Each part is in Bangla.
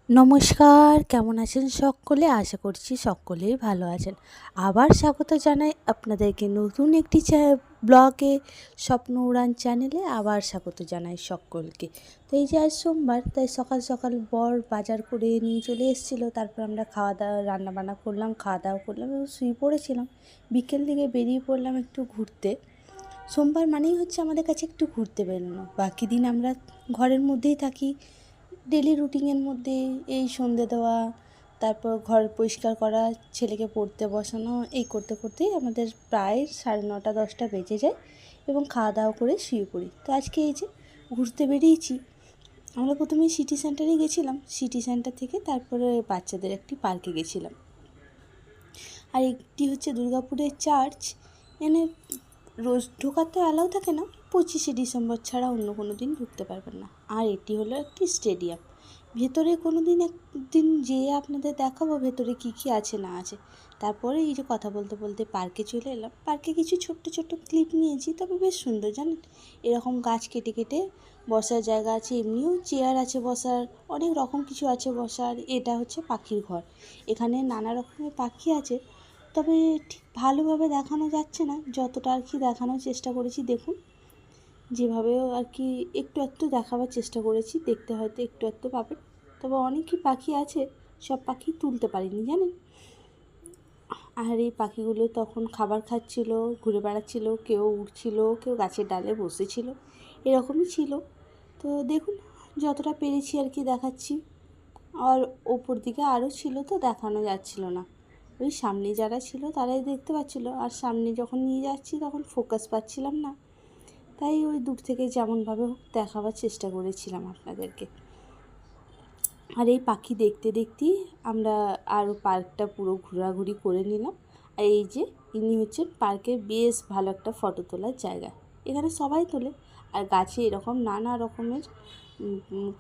নমস্কার, কেমন আছেন সকলে? আশা করছি সকলেই ভালো আছেন। আবার স্বাগত জানাই আপনাদেরকে নতুন একটি ব্লগে, স্বপ্ন উড়ান চ্যানেলে আবার স্বাগত জানাই সকলকে। তো এই যে আজ সোমবার, তাই সকাল সকাল বর বাজার করে নিয়ে চলে এসেছিলো। তারপর আমরা খাওয়া দাওয়া রান্নাবান্না করলাম, খাওয়া দাওয়া করলাম এবং শুয়ে পড়েছিলাম। বিকেল দিকে বেরিয়ে পড়লাম একটু ঘুরতে। সোমবার মানেই হচ্ছে আমাদের কাছে একটু ঘুরতে বেরোনো। বাকি দিন আমরা ঘরের মধ্যেই থাকি, ডেলি রুটিনের মধ্যে। এই সন্ধে দেওয়া, তারপর ঘর পরিষ্কার করা, ছেলেকে পড়তে বসানো, এই করতে করতেই আমাদের প্রায় 9:30 10টা বেজে যায় এবং খাওয়া দাওয়া করে শুয়ে পড়ি। তো আজকে এই যে ঘুরতে বেরিয়েছি, আমরা প্রথমে সিটি সেন্টারে গেছিলাম। সিটি সেন্টার থেকে তারপরে বাচ্চাদের একটি পার্কে গেছিলাম। আর একটি হচ্ছে দুর্গাপুরের চার্চ, এখানে রোজ ঢোকার তো অ্যালাউ থাকে না, 25শে ডিসেম্বর ছাড়া অন্য কোনো দিন ঢুকতে পারবেন না। আর এটি হলো একটি স্টেডিয়াম। ভেতরে কোনো দিন একদিন যেয়ে আপনাদের দেখাবো ভেতরে কী কী আছে না আছে। তারপরে এই যে কথা বলতে বলতে পার্কে চলে এলাম। পার্কে কিছু ছোট্ট ছোট্ট ক্লিপ নিয়েছি, তবে বেশ সুন্দর জানেন। এরকম গাছ কেটে কেটে বসার জায়গা আছে, এমনিও চেয়ার আছে বসার, অনেক রকম কিছু আছে বসার। এটা হচ্ছে পাখির ঘর, এখানে নানা রকমের পাখি আছে, তবে ঠিক ভালোভাবে দেখানো যাচ্ছে না। যতটা আর কি দেখানোর চেষ্টা করেছি, দেখুন যেভাবেও আর কি একটু একটু দেখাবার চেষ্টা করেছি। দেখতে হয়তো একটু একটু পাবেন, তবে অনেকই পাখি আছে, সব পাখি তুলতে পারিনি জানেন। আর এই পাখিগুলো তখন খাবার খাচ্ছিল, ঘুরে বেড়াচ্ছিল, কেউ উড়ছিল, কেউ গাছের ডালে বসেছিল, এরকমই ছিল। তো দেখুন যতটা পেরেছি আর কি দেখাচ্ছি। আর ওপর দিকে আরও ছিল, তো দেখানো যাচ্ছিল না। ওই সামনে যারা ছিল তারাই দেখতে পাচ্ছিল, আর সামনে যখন নিয়ে যাচ্ছি তখন ফোকাস পাচ্ছিলাম না, তাই ওই দূর থেকে যেমনভাবে হোক দেখাবার চেষ্টা করেছিলাম আপনাদেরকে। আর এই পাখি দেখতে দেখতেই আমরা আরও পার্কটা পুরো ঘোরাঘুরি করে নিলাম। আর এই যে ইনি হচ্ছেন পার্কের বেশ ভালো একটা ফটো তোলার জায়গা, এখানে সবাই তোলে। আর গাছে এরকম নানা রকমের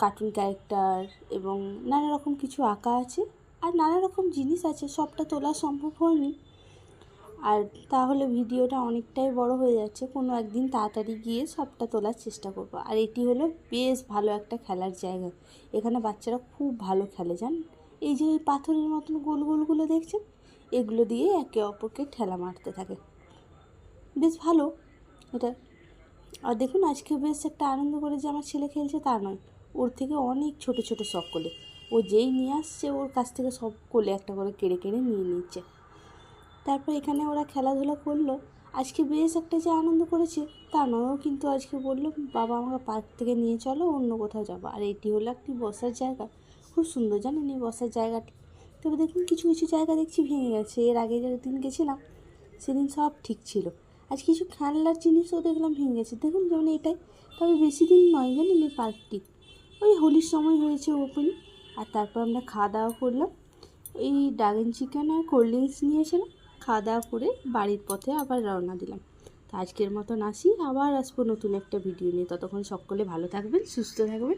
কার্টুন ক্যারেক্টার এবং নানা রকম কিছু আঁকা আছে, আর নানা রকম জিনিস আছে, সবটা তোলা সম্ভব হয়নি। আর তাহলে ভিডিওটা অনেকটাই বড় হয়ে যাচ্ছে, কোনো একদিন তাড়াতাড়ি গিয়ে সবটা তোলার চেষ্টা করব। আর এটি হলো বেশ ভালো একটা খেলার জায়গা, এখানে বাচ্চারা খুব ভালো খেলে জানেন। এই যে ওই পাথরের মতন গোল গোলগুলো দেখছেন, এগুলো দিয়ে একে অপরকে ঠেলা মারতে থাকে, বেশ ভালো এটা। আর দেখুন আজকে বেশ একটা আনন্দ করে যে আমার ছেলে খেলছে তা নয়, ওর থেকে অনেক ছোট ছোট সব কোলে, ও যেই নিয়ে আসছে ওর কাছ থেকে সব কোলে একটা করে কেড়ে কেড়ে নিয়ে নিচ্ছে। তারপর এখানে ওরা খেলাধুলা করলো। আজকে বেশ একটা যে আনন্দ করেছে তা নয়ও, কিন্তু আজকে বললো বাবা আমাকে পার্ক থেকে নিয়ে চলো, অন্য কোথাও যাবো। আর এটি হলো একটি বসার জায়গা, খুব সুন্দর জানেন এই বসার জায়গাটি। তবে দেখুন কিছু কিছু জায়গা দেখছি ভেঙে গেছে, এর আগে যেদিন গেছিলাম সেদিন সব ঠিক ছিল। আজ কিছু খেলনার জিনিসও দেখলাম ভেঙে গেছে, দেখুন যেমন এটাই। তবে বেশি দিন নয় জানেন এই পার্কটি, ওই হোলির সময় হয়েছে ওপেনিং। আর তারপর আমরা খাওয়া দাওয়া করলাম, এই ড্রাগন চিকেন আর কোল্ড ড্রিঙ্কস নিয়েছিলাম। খাওয়া দাওয়া করে বাড়ির পথে আবার রওনা দিলাম। তো আজকের মতন আসি, আবার আসবো নতুন একটা ভিডিও নিয়ে। ততক্ষণ সকলে ভালো থাকবেন, সুস্থ থাকবেন।